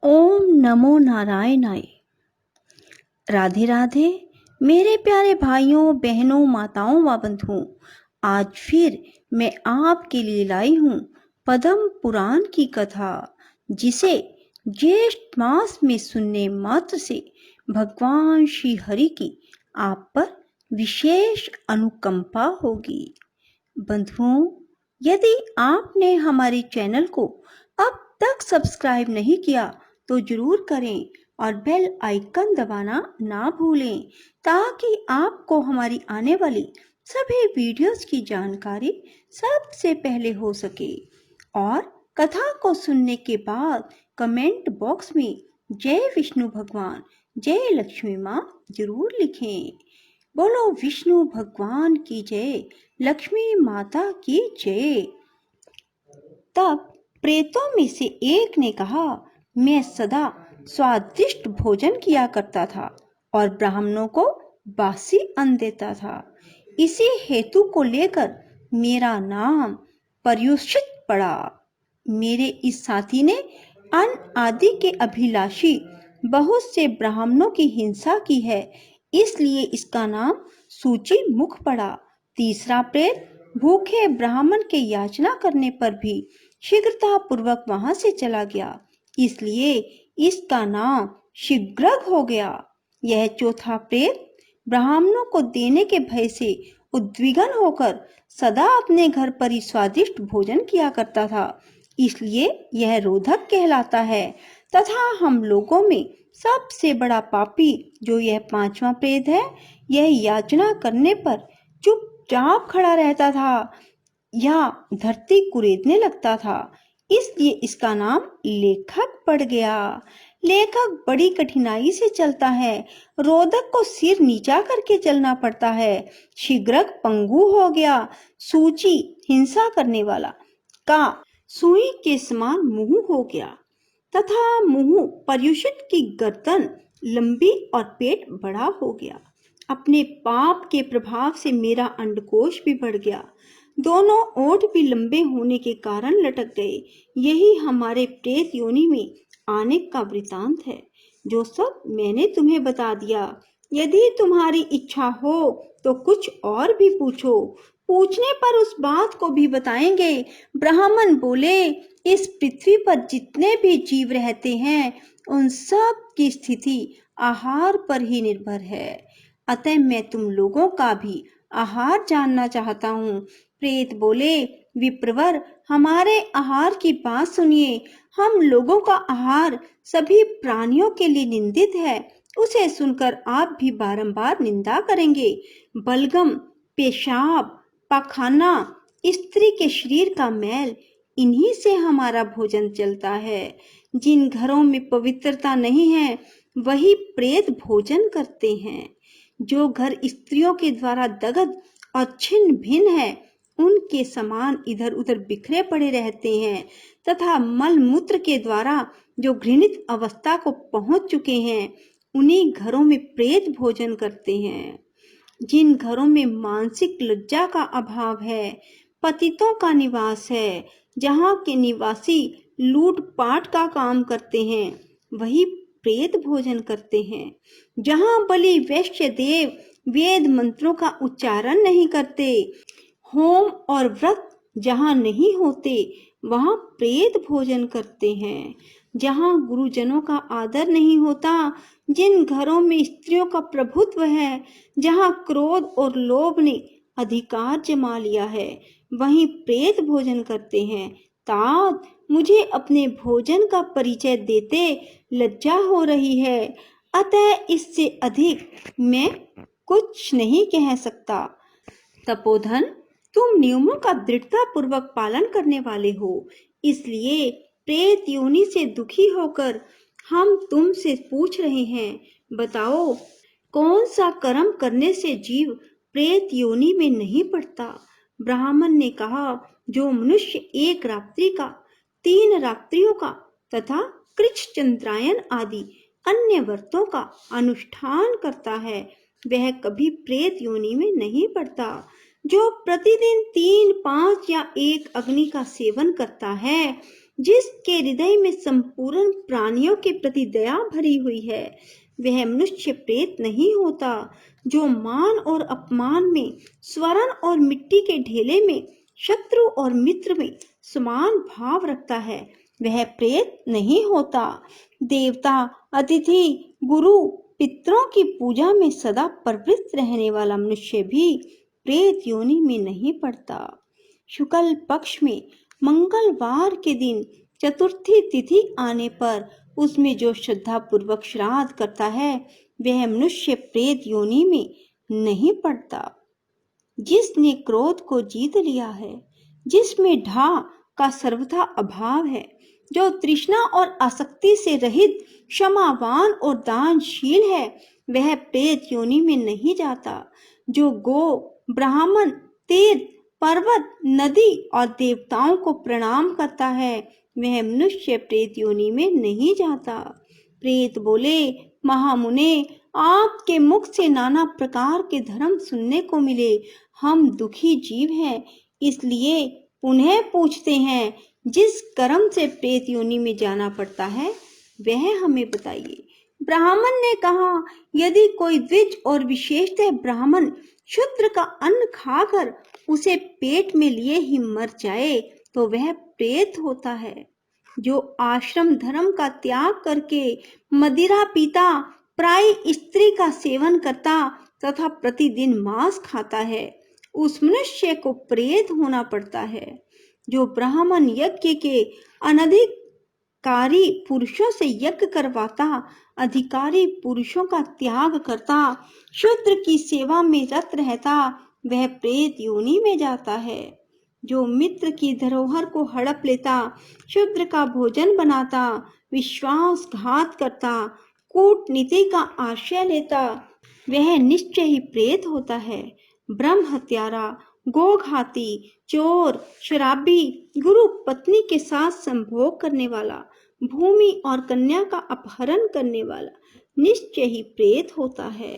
ओम नमो नारायणाय। राधे राधे मेरे प्यारे भाइयों बहनों माताओं व बंधुओं, आज फिर मैं आपके लिए लाई हूँ पद्म पुराण की कथा, जिसे ज्येष्ठ मास में सुनने मात्र से भगवान श्री हरि की आप पर विशेष अनुकंपा होगी। बंधुओं, यदि आपने हमारे चैनल को अब तक सब्सक्राइब नहीं किया तो जरूर करें और बेल आइकन दबाना ना भूलें, ताकि आपको हमारी आने वाली सभी वीडियोस की जानकारी सबसे पहले हो सके। और कथा को सुनने के बाद कमेंट बॉक्स में जय विष्णु भगवान, जय लक्ष्मी माँ जरूर लिखें। बोलो विष्णु भगवान की जय, लक्ष्मी माता की जय। तब प्रेतों में से एक ने कहा, मैं सदा स्वादिष्ट भोजन किया करता था और ब्राह्मणों को बासी अन्न देता था। इसी हेतु को लेकर मेरा नाम पर्युषित पड़ा। मेरे इस साथी ने अन्न आदि के अभिलाषी बहुत से ब्राह्मणों की हिंसा की है, इसलिए इसका नाम सूची मुख पड़ा। तीसरा प्रेत भूखे ब्राह्मण के याचना करने पर भी शीघ्रता पूर्वक वहां से चला गया, इसलिए इसका नाम शीघ्रग हो गया। यह चौथा प्रेत ब्राह्मणों को देने के भय से उद्विग्न होकर सदा अपने घर पर ही स्वादिष्ट भोजन किया करता था, इसलिए यह रोधक कहलाता है। तथा हम लोगों में सबसे बड़ा पापी जो यह पांचवा प्रेत है, यह याचना करने पर चुपचाप खड़ा रहता था या धरती कुरेदने लगता था, इसलिए इसका नाम लेखक पड़ गया। लेखक बड़ी कठिनाई से चलता है, रोधक को सिर नीचा करके चलना पड़ता है। शीघ्रक पंगु हो गया। सूची हिंसा करने वाला का सुई के समान मुंह हो गया तथा मुंह पर्युषित की गर्दन लंबी और पेट बड़ा हो गया। अपने पाप के प्रभाव से मेरा अंडकोश भी बढ़ गया, दोनों ओठ भी लंबे होने के कारण लटक गए। यही हमारे प्रेत योनि में आने का वृतांत है, जो सब मैंने तुम्हें बता दिया। यदि तुम्हारी इच्छा हो तो कुछ और भी पूछो, पूछने पर उस बात को भी बताएंगे। ब्राह्मण बोले, इस पृथ्वी पर जितने भी जीव रहते हैं उन सब की स्थिति आहार पर ही निर्भर है, अतः मैं तुम लोगों का भी आहार जानना चाहता हूँ। प्रेत बोले, विप्रवर हमारे आहार की बात सुनिए। हम लोगों का आहार सभी प्राणियों के लिए निंदित है, उसे सुनकर आप भी बारंबार निंदा करेंगे। बलगम, पेशाब, पाखाना, स्त्री के शरीर का मैल, इन्हीं से हमारा भोजन चलता है। जिन घरों में पवित्रता नहीं है वही प्रेत भोजन करते हैं। जो घर स्त्रियों के द्वारा दग्ध और छिन्न भिन्न है उनके सामान इधर उधर बिखरे पड़े रहते हैं तथा मल मूत्र के द्वारा जो घृणित अवस्था को पहुंच चुके हैं उन्हीं घरों में प्रेत भोजन करते हैं। जिन घरों में मानसिक लज्जा का अभाव है, पतितों का निवास है, जहाँ के निवासी लूटपाट का काम करते हैं, वही प्रेत भोजन करते हैं। जहाँ बलि वैश्य देव वेद मंत्रों का उच्चारण नहीं करते, होम और व्रत जहाँ नहीं होते, वहाँ प्रेत भोजन करते हैं। जहाँ गुरुजनों का आदर नहीं होता, जिन घरों में स्त्रियों का प्रभुत्व है, जहाँ क्रोध और लोभ ने अधिकार जमा लिया है, वहीं प्रेत भोजन करते हैं। तात, मुझे अपने भोजन का परिचय देते लज्जा हो रही है, अतः इससे अधिक मैं कुछ नहीं कह सकता। तपोधन, तुम नियमों का दृढ़ता पूर्वक पालन करने वाले हो, इसलिए प्रेत योनि से दुखी होकर हम तुमसे पूछ रहे हैं। बताओ, कौन सा कर्म करने से जीव प्रेत योनि में नहीं पड़ता? ब्राह्मण ने कहा, जो मनुष्य एक रात्रि का, 3 रात्रियों का तथा कृच्छ चंद्रायन आदि अन्य व्रतों का अनुष्ठान करता है, वह कभी प्रेत योनि में नहीं पड़ता। जो प्रतिदिन 3, 5 या 1 अग्नि का सेवन करता है, जिसके हृदय में संपूर्ण प्राणियों के प्रति दया भरी हुई है, वह मनुष्य प्रेत नहीं होता। जो मान और अपमान में, स्वर्ण और मिट्टी के ढेले में, शत्रु और मित्र में समान भाव रखता है, वह प्रेत नहीं होता। देवता, अतिथि, गुरु, पितरों की पूजा में सदा प्रवृत्त रहने वाला मनुष्य भी प्रेत योनि में नहीं पड़ता। शुक्ल पक्ष में मंगलवार के दिन चतुर्थी तिथि आने पर उसमें जो श्रद्धा पूर्वक श्राद्ध करता है, वह मनुष्य प्रेत योनि में नहीं पड़ता। जिसने क्रोध को जीत लिया है, जिसमें ढा का सर्वथा अभाव है, जो तृष्णा और आसक्ति से रहित, क्षमावान और दानशील है, वह प्रेत योनि में नहीं जाता। जो गो, ब्राह्मण, तीर्थ, पर्वत, नदी और देवताओं को प्रणाम करता है, वह मनुष्य प्रेत योनि में नहीं जाता। प्रेत बोले, महामुने, आपके मुख से नाना प्रकार के धर्म सुनने को मिले। हम दुखी जीव हैं, इसलिए उन्हें पूछते हैं, जिस कर्म से प्रेत योनि में जाना पड़ता है, वह हमें बताइए। ब्राह्मण ने कहा, यदि कोई द्विज और विशेषतः ब्राह्मण शूद्र का अन्न खाकर उसे पेट में लिए ही मर जाए, तो वह प्रेत होता है। जो आश्रम धर्म का त्याग करके मदिरा पीता, प्राय स्त्री का सेवन करता तथा प्रतिदिन मांस खाता है, उस मनुष्य को प्रेत होना पड़ता है। जो ब्राह्मण यज्ञ के अनधिकारी पुरुषों से यज्ञ करवाता, अधिकारी पुरुषों का त्याग करता, शूद्र की सेवा में रत रहता, वह प्रेत योनि में जाता है। जो मित्र की धरोहर को हड़प लेता, शूद्र का भोजन बनाता, विश्वासघात करता, कूटनीति का आश्रय लेता, वह निश्चय ही प्रेत होता है। ब्रह्म हत्यारा, गोघाती, चोर, शराबी, गुरु पत्नी के साथ संभोग करने वाला, भूमि और कन्या का अपहरण करने वाला निश्चय ही प्रेत होता है।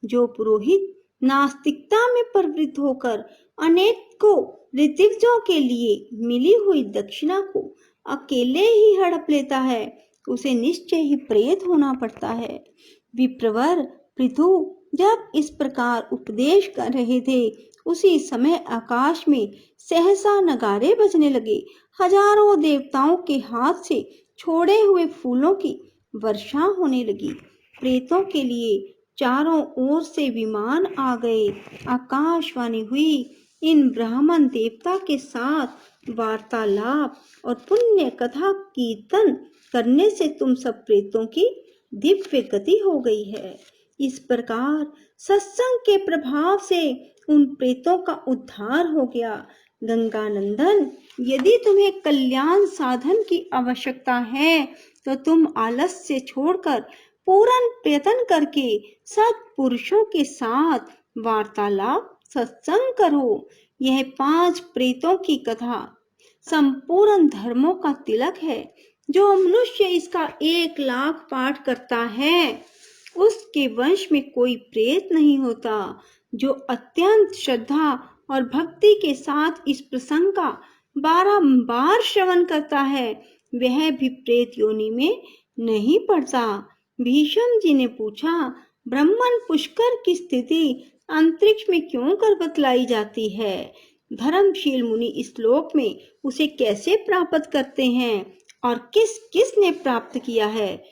जो पुरोहित नास्तिकता में प्रवृत्त होकर अनेकों ऋत्विजों के लिए मिली हुई दक्षिणा को अकेले ही हड़प लेता है, उसे निश्चय ही प्रेत होना पड़ता है। विप्रवर पृथु जब इस प्रकार उपदेश कर रहे थे, उसी समय आकाश में सहसा नगारे बजने लगे। हजारों देवताओं के हाथ से छोड़े हुए फूलों की वर्षा होने लगी। प्रेतों के लिए चारों ओर से विमान आ गए। आकाशवाणी हुई, इन ब्राह्मण देवता के साथ वार्तालाप और पुण्य कथा कीर्तन करने से तुम सब प्रेतों की दिव्य गति हो गई है। इस प्रकार सत्संग के प्रभाव से उन प्रेतों का उद्धार हो गया। गंगानंदन, यदि तुम्हें कल्याण साधन की आवश्यकता है, तो तुम आलस्य छोड़कर पूर्ण प्रयत्न करके सत्पुरुषों के साथ वार्तालाप सत्संग करो। यह 5 प्रेतों की कथा संपूर्ण धर्मों का तिलक है। जो मनुष्य इसका 1 लाख पाठ करता है, उसके वंश में कोई प्रेत नहीं होता। जो अत्यंत श्रद्धा और भक्ति के साथ इस प्रसंग का बारंबार श्रवण करता है, वह भी प्रेत योनि में नहीं पड़ता। भीष्म जी ने पूछा, ब्रह्मन पुष्कर की स्थिति अंतरिक्ष में क्यों कर बतलाई जाती है? धर्मशील मुनि इस लोक में उसे कैसे प्राप्त करते हैं और किस किस ने प्राप्त किया है?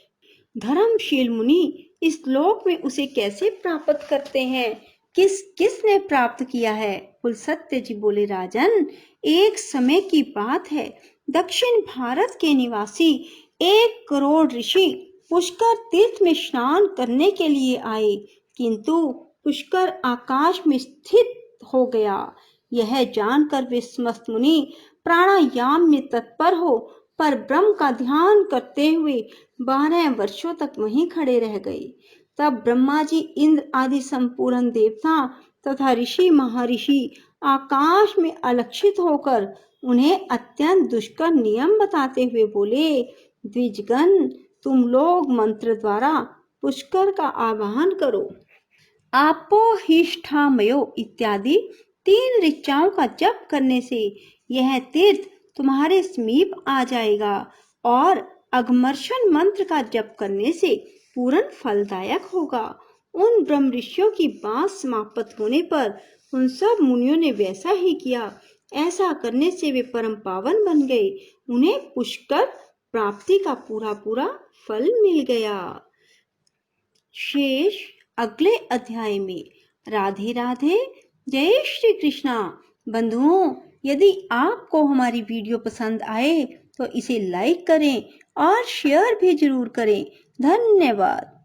धर्मशील मुनि इस लोक में उसे कैसे प्राप्त करते हैं, किस किस ने प्राप्त किया है? कुल सत्य जी बोले, राजन, एक समय की बात है, दक्षिण भारत के निवासी 1 करोड़ ऋषि पुष्कर तीर्थ में स्नान करने के लिए आए, किंतु पुष्कर आकाश में स्थित हो गया। यह जानकर वे समस्त मुनि प्राणायाम में तत्पर हो पर ब्रह्म का ध्यान करते हुए 12 वर्षों तक वहीं खड़े रह गए। तब ब्रह्मा जी, इंद्र आदि संपूर्ण देवता तथा ऋषि महर्षि आकाश में अलक्षित होकर उन्हें अत्यंत दुष्कर नियम बताते हुए बोले, द्विजगण, तुम लोग मंत्र द्वारा पुष्कर का आवाहन करो। आपो हिष्ठामयो इत्यादि 3 ऋचाओं का जप करने से यह तीर्थ तुम्हारे समीप आ जाएगा और अघमर्षण मंत्र का जप करने से पूर्ण फलदायक होगा। उन ब्रह्म ऋषियों की बात समाप्त होने पर उन सब मुनियों ने वैसा ही किया। ऐसा करने से वे परम पावन बन गए। उन्हें पुष्कर प्राप्ति का पूरा पूरा फल मिल गया। शेष अगले अध्याय में। राधे राधे। जय श्री कृष्णा। बंधुओं, यदि आपको हमारी वीडियो पसंद आए तो इसे लाइक करें और शेयर भी जरूर करें। धन्यवाद।